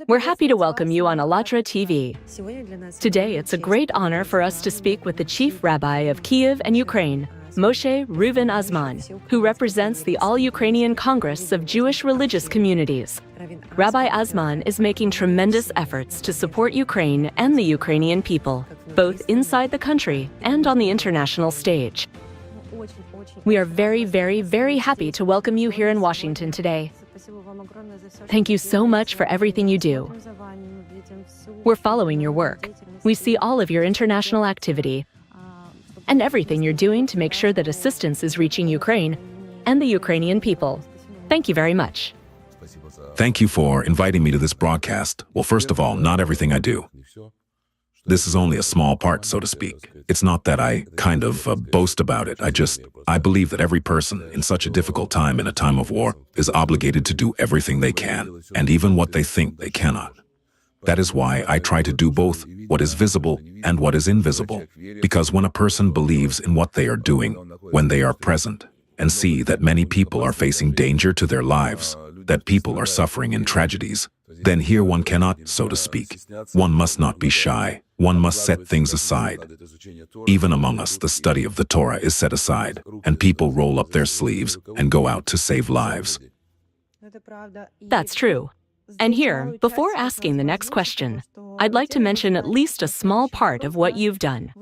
We're happy to welcome you on АЛЛАТРА TV. Today, it's a great honor for us to speak with the Chief Rabbi of Kiev and Ukraine, Moše Reuven Asman, who represents the All-Ukrainian Congress of Jewish Religious Communities. Rabbi Asman is making tremendous efforts to support Ukraine and the Ukrainian people, both inside the country and on the international stage. We are very, very, very happy to welcome you here in Washington today. Thank you so much for everything you do. We're following your work. We see all of your international activity and everything you're doing to make sure that assistance is reaching Ukraine and the Ukrainian people. Thank you very much. Thank you for inviting me to this broadcast. Well, first of all, not everything I do. This is only a small part, so to speak. It's not that I kind of boast about it. I believe that every person in such a difficult time, in a time of war, is obligated to do everything they can, and even what they think they cannot. That is why I try to do both what is visible and what is invisible. Because when a person believes in what they are doing, when they are present, and see that many people are facing danger to their lives, that people are suffering in tragedies, then here one cannot, so to speak. One must not be shy. One must set things aside. Even among us, the study of the Torah is set aside, and people roll up their sleeves and go out to save lives. That's true. And here, before asking the next question, I'd like to mention at least a small part of what you've done.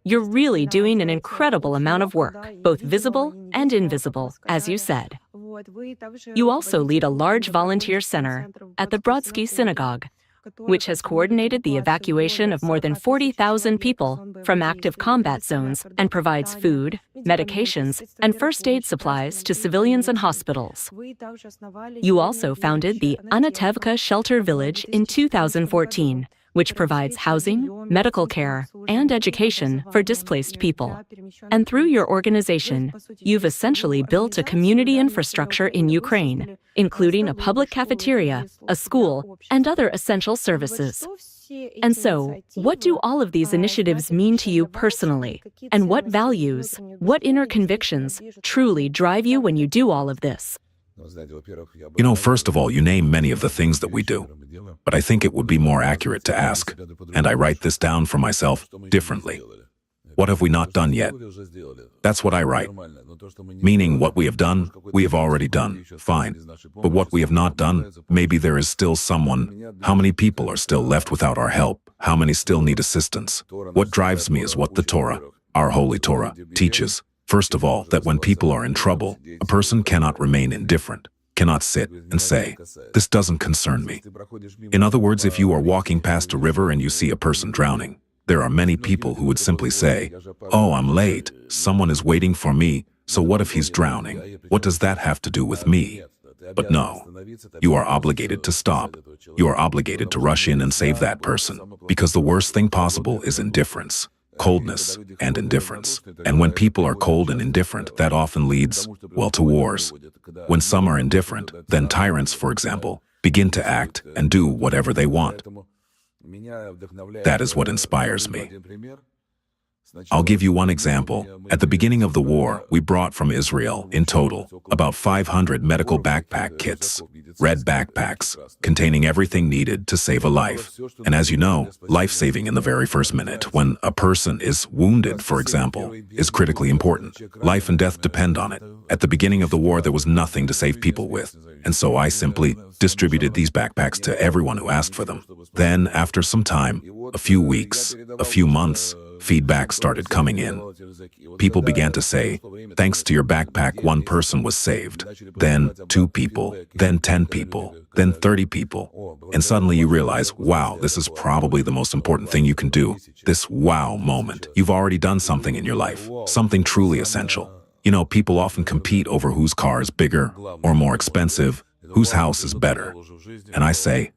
You're really doing an incredible amount of work, both visible and invisible, as you said. You also lead a large volunteer center at the Brodsky Synagogue, which has coordinated the evacuation of more than 40,000 people from active combat zones and provides food, medications, and first aid supplies to civilians and hospitals. You also founded the Anatevka Shelter Village in 2014, which provides housing, medical care, and education for displaced people. And through your organization, you've essentially built a community infrastructure in Ukraine, including a public cafeteria, a school, and other essential services. And so, what do all of these initiatives mean to you personally? And what values, what inner convictions truly drive you when you do all of this? You know, first of all, you name many of the things that we do, but I think it would be more accurate to ask, and I write this down for myself differently. What have we not done yet? That's what I write. Meaning what we have done, we have already done, fine. But what we have not done, maybe there is still someone. How many people are still left without our help? How many still need assistance? What drives me is what the Torah, our holy Torah, teaches. First of all, that when people are in trouble, a person cannot remain indifferent, cannot sit and say, "This doesn't concern me." In other words, if you are walking past a river and you see a person drowning, there are many people who would simply say, "Oh, I'm late, someone is waiting for me, so what if he's drowning? What does that have to do with me?" But no, you are obligated to stop. You are obligated to rush in and save that person, because the worst thing possible is indifference. Coldness and indifference. And when people are cold and indifferent, that often leads, well, to wars. When some are indifferent, then tyrants, for example, begin to act and do whatever they want. That is what inspires me. I'll give you one example. At the beginning of the war, we brought from Israel, in total, about 500 medical backpack kits, red backpacks, containing everything needed to save a life. And as you know, life-saving in the very first minute, when a person is wounded, for example, is critically important. Life and death depend on it. At the beginning of the war, there was nothing to save people with. And so I simply distributed these backpacks to everyone who asked for them. Then, after some time, a few weeks, a few months, feedback started coming in. People began to say, "Thanks to your backpack, one person was saved." Then 2 people, then 10 people, then 30 people. And suddenly you realize, wow, this is probably the most important thing you can do. This wow moment. You've already done something in your life, something truly essential. You know, people often compete over whose car is bigger or more expensive, whose house is better. And I say,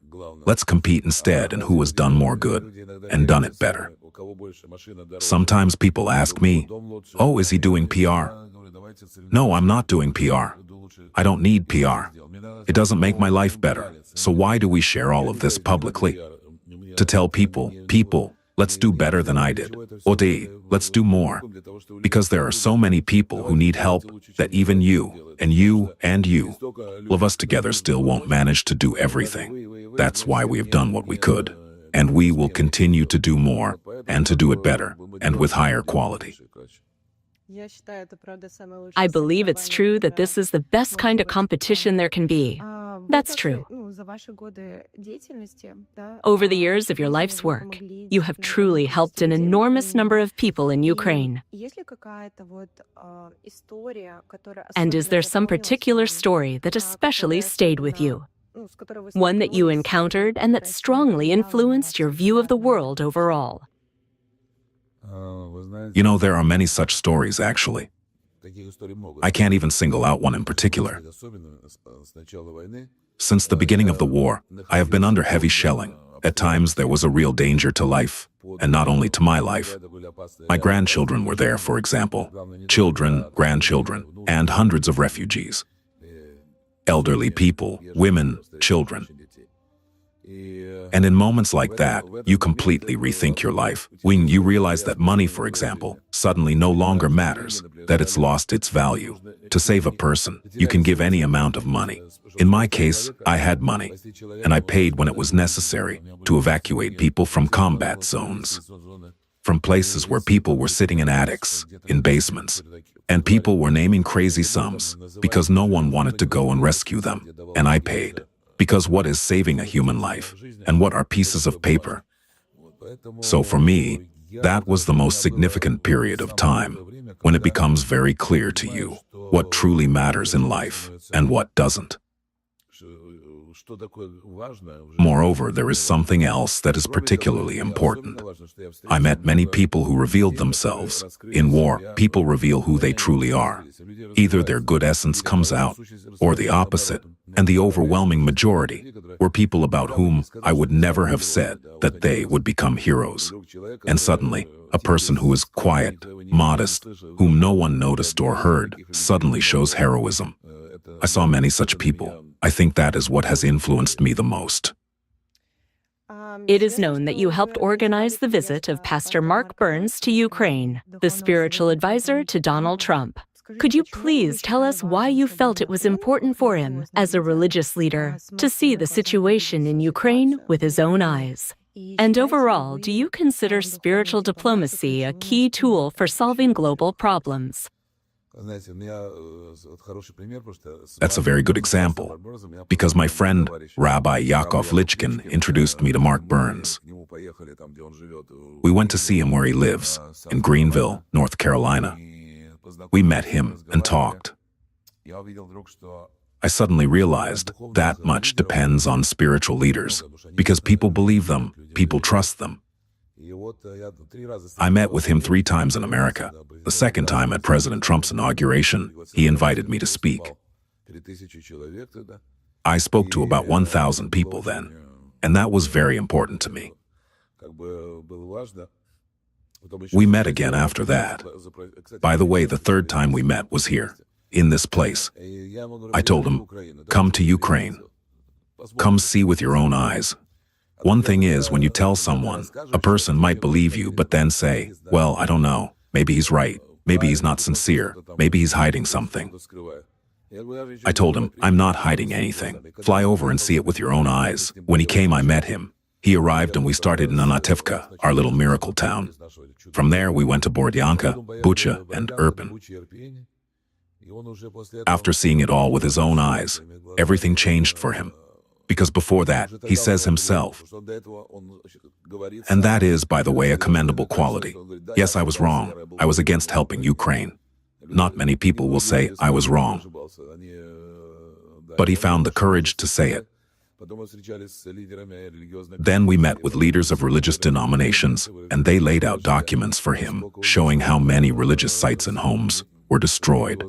let's compete instead in who has done more good and done it better. Sometimes people ask me, "Oh, is he doing PR?" No, I'm not doing PR. I don't need PR. It doesn't make my life better. So why do we share all of this publicly? To tell people, let's do better than I did. Odi, let's do more. Because there are so many people who need help that even you, And you, all of us together still won't manage to do everything. That's why we have done what we could. And we will continue to do more, and to do it better, and with higher quality. I believe it's true that this is the best kind of competition there can be. That's true. Over the years of your life's work, you have truly helped an enormous number of people in Ukraine. And is there some particular story that especially stayed with you? One that you encountered and that strongly influenced your view of the world overall? You know, there are many such stories, actually. I can't even single out one in particular. Since the beginning of the war, I have been under heavy shelling. At times, there was a real danger to life, and not only to my life. My grandchildren were there, for example. Children, grandchildren, and hundreds of refugees. Elderly people, women, children. And in moments like that, you completely rethink your life. When you realize that money, for example, suddenly no longer matters, that it's lost its value. To save a person, you can give any amount of money. In my case, I had money, and I paid when it was necessary to evacuate people from combat zones, from places where people were sitting in attics, in basements, and people were naming crazy sums because no one wanted to go and rescue them, and I paid. Because what is saving a human life, and what are pieces of paper? So for me, that was the most significant period of time, when it becomes very clear to you what truly matters in life and what doesn't. Moreover, there is something else that is particularly important. I met many people who revealed themselves. In war, people reveal who they truly are. Either their good essence comes out, or the opposite, and the overwhelming majority were people about whom I would never have said that they would become heroes. And suddenly, a person who is quiet, modest, whom no one noticed or heard, suddenly shows heroism. I saw many such people. I think that is what has influenced me the most. It is known that you helped organize the visit of Pastor Mark Burns to Ukraine, the spiritual advisor to Donald Trump. Could you please tell us why you felt it was important for him, as a religious leader, to see the situation in Ukraine with his own eyes? And overall, do you consider spiritual diplomacy a key tool for solving global problems? That's a very good example, because my friend, Rabbi Yaakov Lichkin, introduced me to Mark Burns. We went to see him where he lives, in Greenville, North Carolina. We met him and talked. I suddenly realized that much depends on spiritual leaders, because people believe them, people trust them. I met with him 3 times in America. The second time at President Trump's inauguration, he invited me to speak. I spoke to about 1,000 people then, and that was very important to me. We met again after that. By the way, the third time we met was here, in this place. I told him, come to Ukraine. Come see with your own eyes. One thing is, when you tell someone, a person might believe you, but then say, well, I don't know, maybe he's right, maybe he's not sincere, maybe he's hiding something. I told him, I'm not hiding anything. Fly over and see it with your own eyes. When he came, I met him. He arrived and we started in Anativka, our little miracle town. From there, we went to Bordyanka, Bucha, and Irpin. After seeing it all with his own eyes, everything changed for him. Because before that, he says himself. And that is, by the way, a commendable quality. Yes, I was wrong. I was against helping Ukraine. Not many people will say I was wrong. But he found the courage to say it. Then we met with leaders of religious denominations, and they laid out documents for him, showing how many religious sites and homes were destroyed,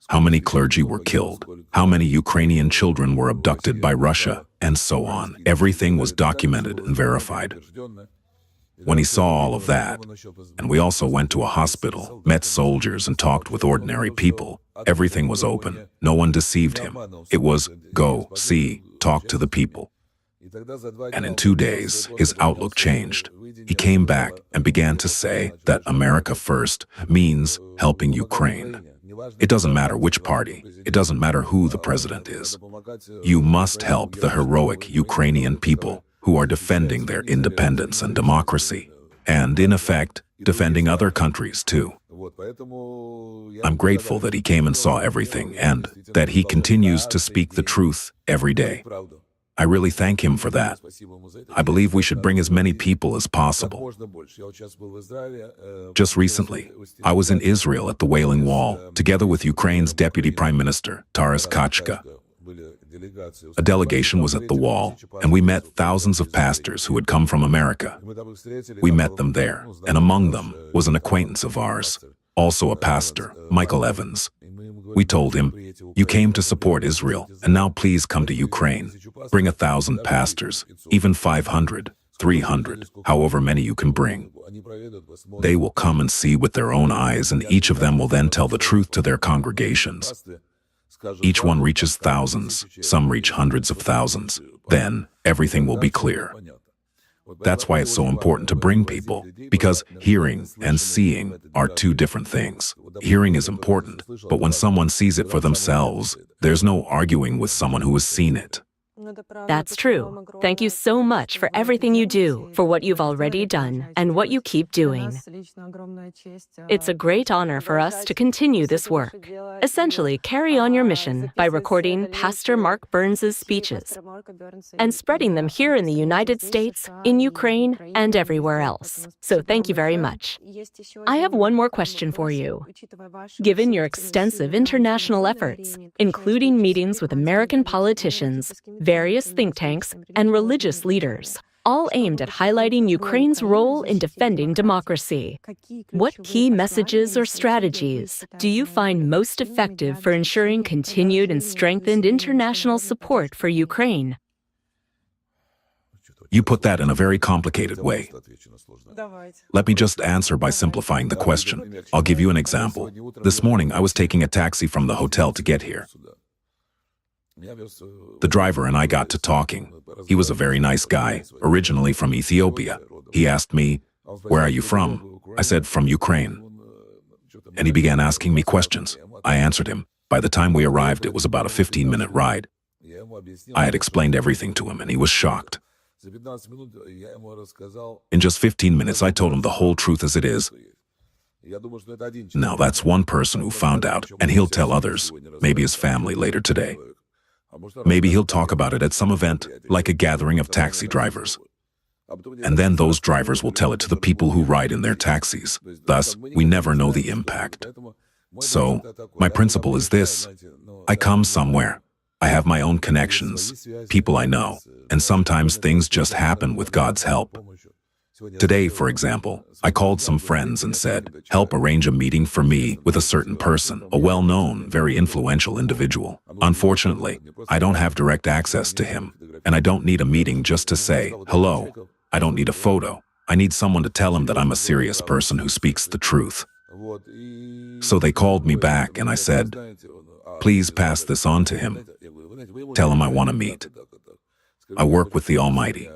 how many clergy were killed, how many Ukrainian children were abducted by Russia, and so on. Everything was documented and verified. When he saw all of that, and we also went to a hospital, met soldiers and talked with ordinary people, everything was open. No one deceived him. It was, go, see, talk to the people. And in 2 days, his outlook changed. He came back and began to say that America first means helping Ukraine. It doesn't matter which party. It doesn't matter who the president is. You must help the heroic Ukrainian people who are defending their independence and democracy, and, in effect, defending other countries too. I'm grateful that he came and saw everything and that he continues to speak the truth every day. I really thank him for that. I believe we should bring as many people as possible. Just recently, I was in Israel at the Wailing Wall, together with Ukraine's Deputy Prime Minister, Taras Kachka. A delegation was at the wall, and we met thousands of pastors who had come from America. We met them there, and among them was an acquaintance of ours, also a pastor, Michael Evans. We told him, "You came to support Israel, and now please come to Ukraine. Bring 1,000 pastors, even 500, 300, however many you can bring. They will come and see with their own eyes, and each of them will then tell the truth to their congregations. Each one reaches thousands, some reach hundreds of thousands. Then everything will be clear." That's why it's so important to bring people, because hearing and seeing are two different things. Hearing is important, but when someone sees it for themselves, there's no arguing with someone who has seen it. That's true. Thank you so much for everything you do, for what you've already done, and what you keep doing. It's a great honor for us to continue this work. Essentially, carry on your mission by recording Pastor Mark Burns's speeches and spreading them here in the United States, in Ukraine, and everywhere else. So thank you very much. I have one more question for you. Given your extensive international efforts, including meetings with American politicians, various think tanks, and religious leaders, all aimed at highlighting Ukraine's role in defending democracy, what key messages or strategies do you find most effective for ensuring continued and strengthened international support for Ukraine? You put that in a very complicated way. Let me just answer by simplifying the question. I'll give you an example. This morning I was taking a taxi from the hotel to get here. The driver and I got to talking. He was a very nice guy, originally from Ethiopia. He asked me, "Where are you from?" I said, "From Ukraine." And he began asking me questions. I answered him. By the time we arrived, it was about a 15-minute ride. I had explained everything to him, and he was shocked. In just 15 minutes, I told him the whole truth as it is. Now that's one person who found out, and he'll tell others, maybe his family later today. Maybe he'll talk about it at some event, like a gathering of taxi drivers. And then those drivers will tell it to the people who ride in their taxis. Thus, we never know the impact. So, my principle is this. I come somewhere. I have my own connections, people I know, and sometimes things just happen with God's help. Today, for example, I called some friends and said, "Help arrange a meeting for me with a certain person, a well-known, very influential individual." Unfortunately, I don't have direct access to him, and I don't need a meeting just to say, "Hello." I don't need a photo. I need someone to tell him that I'm a serious person who speaks the truth. So they called me back and I said, "Please pass this on to him. Tell him I want to meet. I work with the Almighty.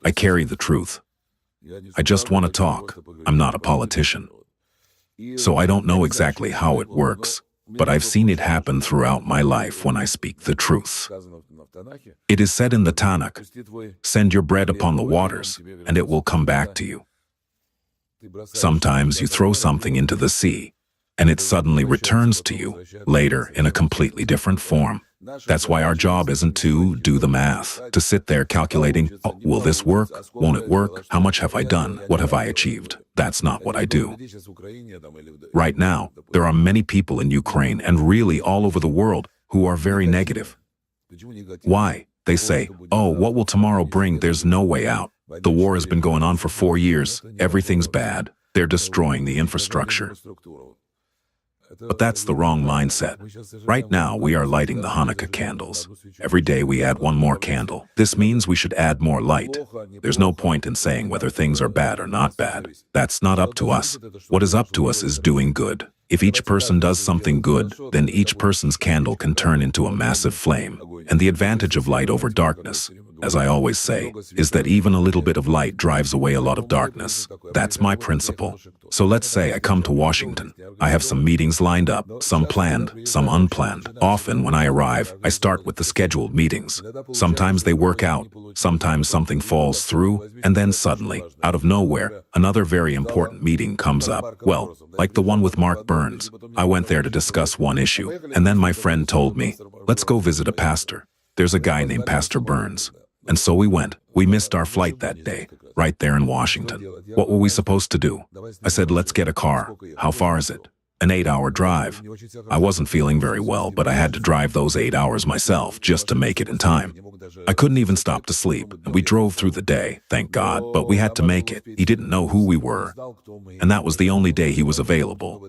I carry the truth. I just want to talk. I'm not a politician." So I don't know exactly how it works, but I've seen it happen throughout my life when I speak the truth. It is said in the Tanakh, "Send your bread upon the waters, and it will come back to you." Sometimes you throw something into the sea, and it suddenly returns to you, later in a completely different form. That's why our job isn't to do the math, to sit there calculating, "Oh, will this work? Won't it work? How much have I done? What have I achieved?" That's not what I do. Right now, there are many people in Ukraine and really all over the world who are very negative. Why? They say, "Oh, what will tomorrow bring? There's no way out. The war has been going on for 4 years. Everything's bad. They're destroying the infrastructure." But that's the wrong mindset. Right now, we are lighting the Hanukkah candles. Every day we add one more candle. This means we should add more light. There's no point in saying whether things are bad or not bad. That's not up to us. What is up to us is doing good. If each person does something good, then each person's candle can turn into a massive flame. And the advantage of light over darkness as I always say, is that even a little bit of light drives away a lot of darkness. That's my principle. So let's say I come to Washington. I have some meetings lined up, some planned, some unplanned. Often when I arrive, I start with the scheduled meetings. Sometimes they work out, sometimes something falls through, and then suddenly, out of nowhere, another very important meeting comes up. Well, like the one with Mark Burns. I went there to discuss one issue, and then my friend told me, let's go visit a pastor. There's a guy named Pastor Burns. And so we went. We missed our flight that day, right there in Washington. What were we supposed to do? I said, let's get a car. How far is it? An 8-hour drive. I wasn't feeling very well, but I had to drive those 8 hours myself just to make it in time. I couldn't even stop to sleep, and we drove through the day, thank God, but we had to make it. He didn't know who we were, and that was the only day he was available.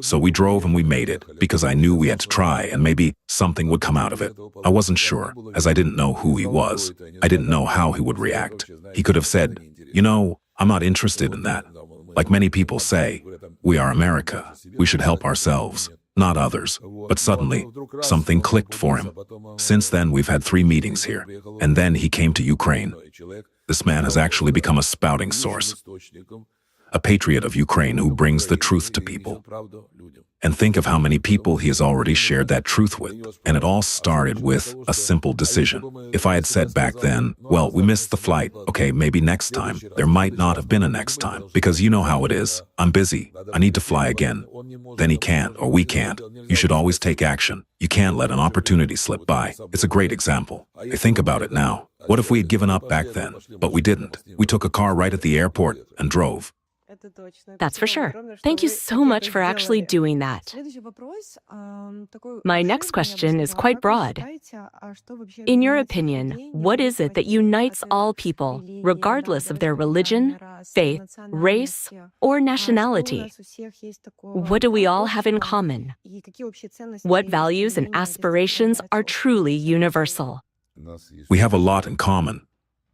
So we drove and we made it, because I knew we had to try and maybe something would come out of it. I wasn't sure, as I didn't know who he was. I didn't know how he would react. He could have said, you know, I'm not interested in that. Like many people say, we are America. We should help ourselves, not others. But suddenly, something clicked for him. Since then, we've had 3 meetings here. And then he came to Ukraine. This man has actually become a spouting source, a patriot of Ukraine who brings the truth to people. And think of how many people he has already shared that truth with. And it all started with a simple decision. If I had said back then, well, we missed the flight, okay, maybe next time, there might not have been a next time, because you know how it is. I'm busy. I need to fly again. Then he can't, or we can't. You should always take action. You can't let an opportunity slip by. It's a great example. I think about it now. What if we had given up back then? But we didn't. We took a car right at the airport and drove. That's for sure. Thank you so much for actually doing that. My next question is quite broad. In your opinion, what is it that unites all people, regardless of their religion, faith, race, or nationality? What do we all have in common? What values and aspirations are truly universal? We have a lot in common.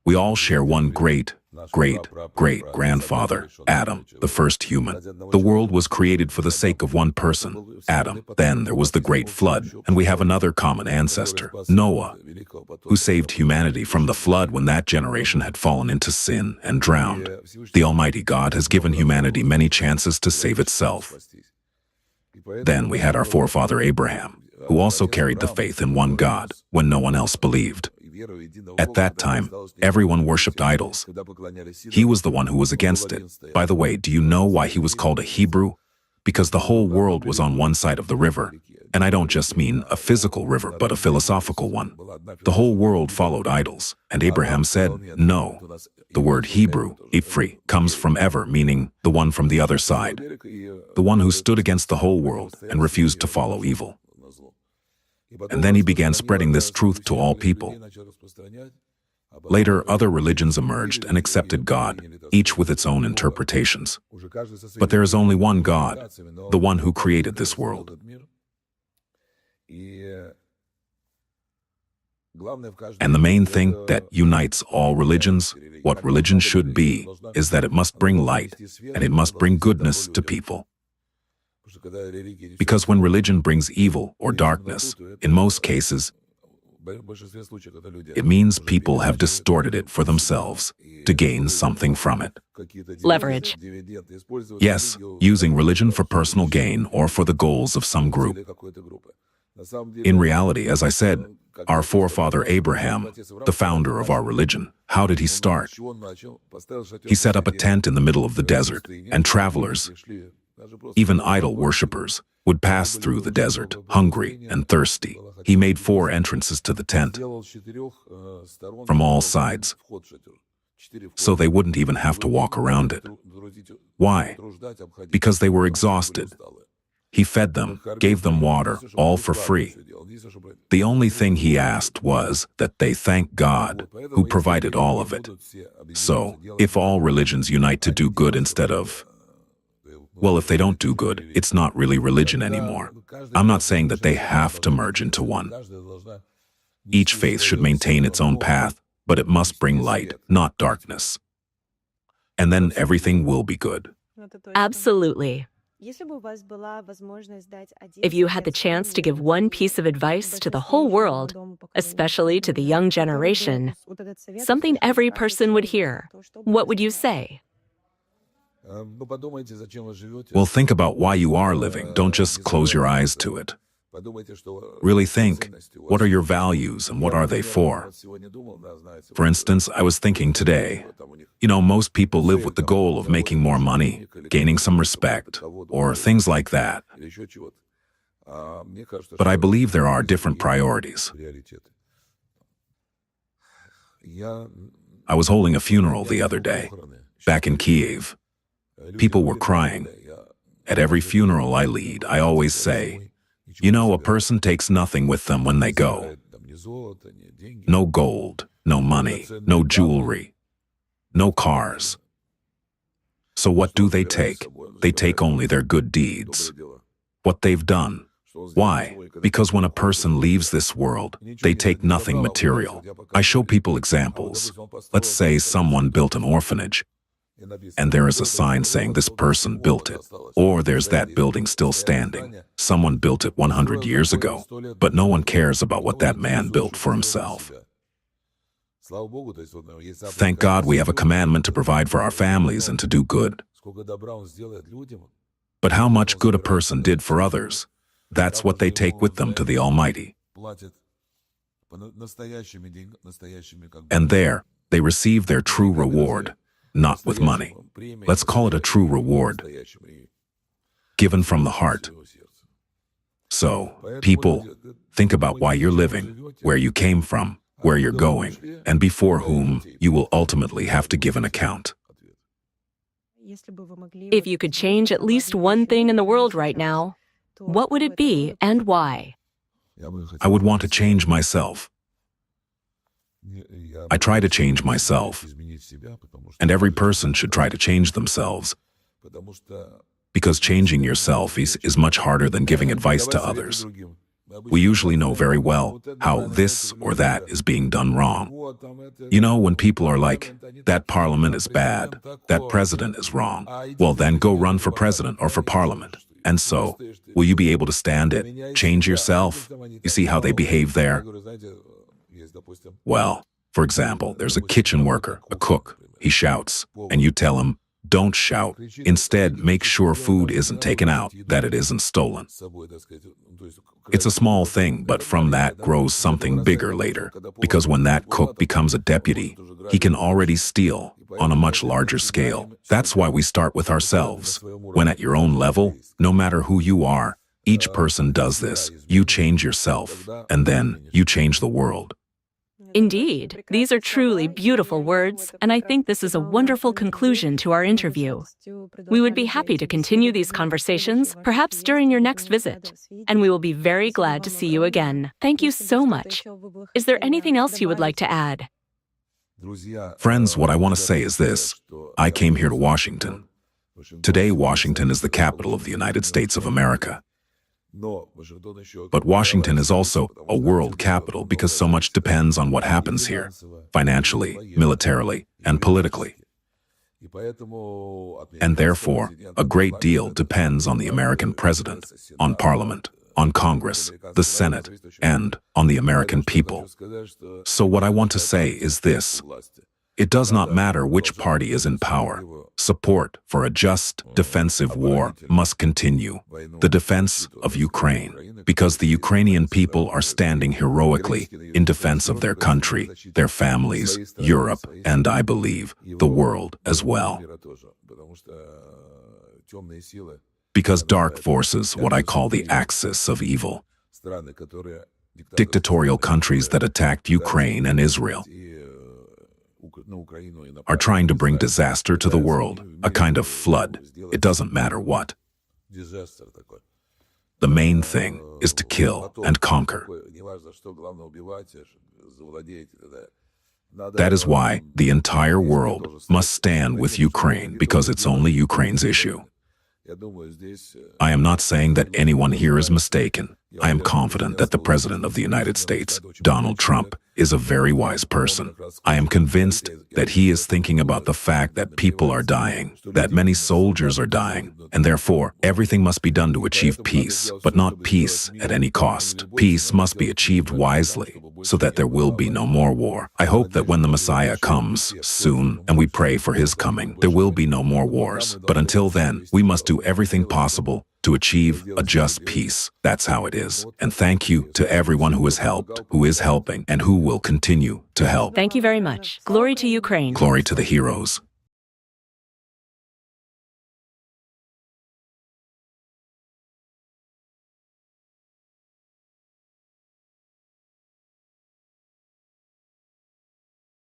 We all share one great-great-great-grandfather, Adam, the first human. The world was created for the sake of one person, Adam. Then there was the great flood, and we have another common ancestor, Noah, who saved humanity from the flood when that generation had fallen into sin and drowned. The Almighty God has given humanity many chances to save itself. Then we had our forefather Abraham, who also carried the faith in one God when no one else believed. At that time, everyone worshipped idols. He was the one who was against it. By the way, do you know why he was called a Hebrew? Because the whole world was on one side of the river. And I don't just mean a physical river, but a philosophical one. The whole world followed idols. And Abraham said, no. The word Hebrew, Ifri, comes from ever, meaning the one from the other side. The one who stood against the whole world and refused to follow evil. And then he began spreading this truth to all people. Later, other religions emerged and accepted God, each with its own interpretations. But there is only one God, the one who created this world. And the main thing that unites all religions, what religion should be, is that it must bring light, and it must bring goodness to people. Because when religion brings evil or darkness, in most cases, it means people have distorted it for themselves to gain something from it. Leverage. Yes, using religion for personal gain or for the goals of some group. In reality, as I said, our forefather Abraham, the founder of our religion, how did he start? He set up a tent in the middle of the desert, and travelers, even idol worshippers, would pass through the desert, hungry and thirsty. He made 4 entrances to the tent from all sides, so they wouldn't even have to walk around it. Why? Because they were exhausted. He fed them, gave them water, all for free. The only thing he asked was that they thank God, who provided all of it. So, if all religions unite to do good instead of, well, if they don't do good, it's not really religion anymore. I'm not saying that they have to merge into one. Each faith should maintain its own path, but it must bring light, not darkness. And then everything will be good. Absolutely. If you had the chance to give one piece of advice to the whole world, especially to the young generation, something every person would hear, what would you say? Well, think about why you are living. Don't just close your eyes to it. Really think, what are your values and what are they for? For instance, I was thinking today, most people live with the goal of making more money, gaining some respect, or things like that. But I believe there are different priorities. I was holding a funeral the other day, back in Kiev. People were crying. At every funeral I lead, I always say, a person takes nothing with them when they go. No gold, no money, no jewelry, no cars. So what do they take? They take only their good deeds, what they've done. Why? Because when a person leaves this world, they take nothing material. I show people examples. Let's say someone built an orphanage, and there is a sign saying this person built it. Or there's that building still standing. Someone built it 100 years ago, but no one cares about what that man built for himself. Thank God we have a commandment to provide for our families and to do good. But how much good a person did for others, that's what they take with them to the Almighty. And there, they receive their true reward. Not with money. Let's call it a true reward, given from the heart. So, people, think about why you're living, where you came from, where you're going, and before whom you will ultimately have to give an account. If you could change at least one thing in the world right now, what would it be and why? I would want to change myself. I try to change myself, and every person should try to change themselves, because changing yourself is much harder than giving advice to others. We usually know very well how this or that is being done wrong. When people are like, that parliament is bad, that president is wrong, well then go run for president or for parliament. And so, will you be able to stand it? Change yourself? You see how they behave there? Well, for example, there's a kitchen worker, a cook. He shouts, and you tell him, don't shout. Instead, make sure food isn't taken out, that it isn't stolen. It's a small thing, but from that grows something bigger later, because when that cook becomes a deputy, he can already steal on a much larger scale. That's why we start with ourselves. When at your own level, no matter who you are, each person does this. You change yourself, and then you change the world. Indeed, these are truly beautiful words, and I think this is a wonderful conclusion to our interview. We would be happy to continue these conversations, perhaps during your next visit, and we will be very glad to see you again. Thank you so much. Is there anything else you would like to add? Friends, what I want to say is this. I came here to Washington. Today, Washington is the capital of the United States of America. But Washington is also a world capital because so much depends on what happens here, financially, militarily, and politically. And therefore, a great deal depends on the American president, on Parliament, on Congress, the Senate, and on the American people. So what I want to say is this. It does not matter which party is in power. Support for a just, defensive war must continue. The defense of Ukraine, because the Ukrainian people are standing heroically in defense of their country, their families, Europe, and I believe, the world as well. Because dark forces, what I call the axis of evil, dictatorial countries that attacked Ukraine and Israel, are trying to bring disaster to the world, a kind of flood. It doesn't matter what. The main thing is to kill and conquer. That is why the entire world must stand with Ukraine, because it's only Ukraine's issue. I am not saying that anyone here is mistaken. I am confident that the President of the United States, Donald Trump, is a very wise person. I am convinced that he is thinking about the fact that people are dying, that many soldiers are dying, and therefore everything must be done to achieve peace, but not peace at any cost. Peace must be achieved wisely, so that there will be no more war. I hope that when the Messiah comes soon, and we pray for his coming, there will be no more wars. But until then, we must do everything possible to achieve a just peace. That's how it is. And thank you to everyone who has helped, who is helping, and who will continue to help. Thank you very much. Glory to Ukraine. Glory to the heroes.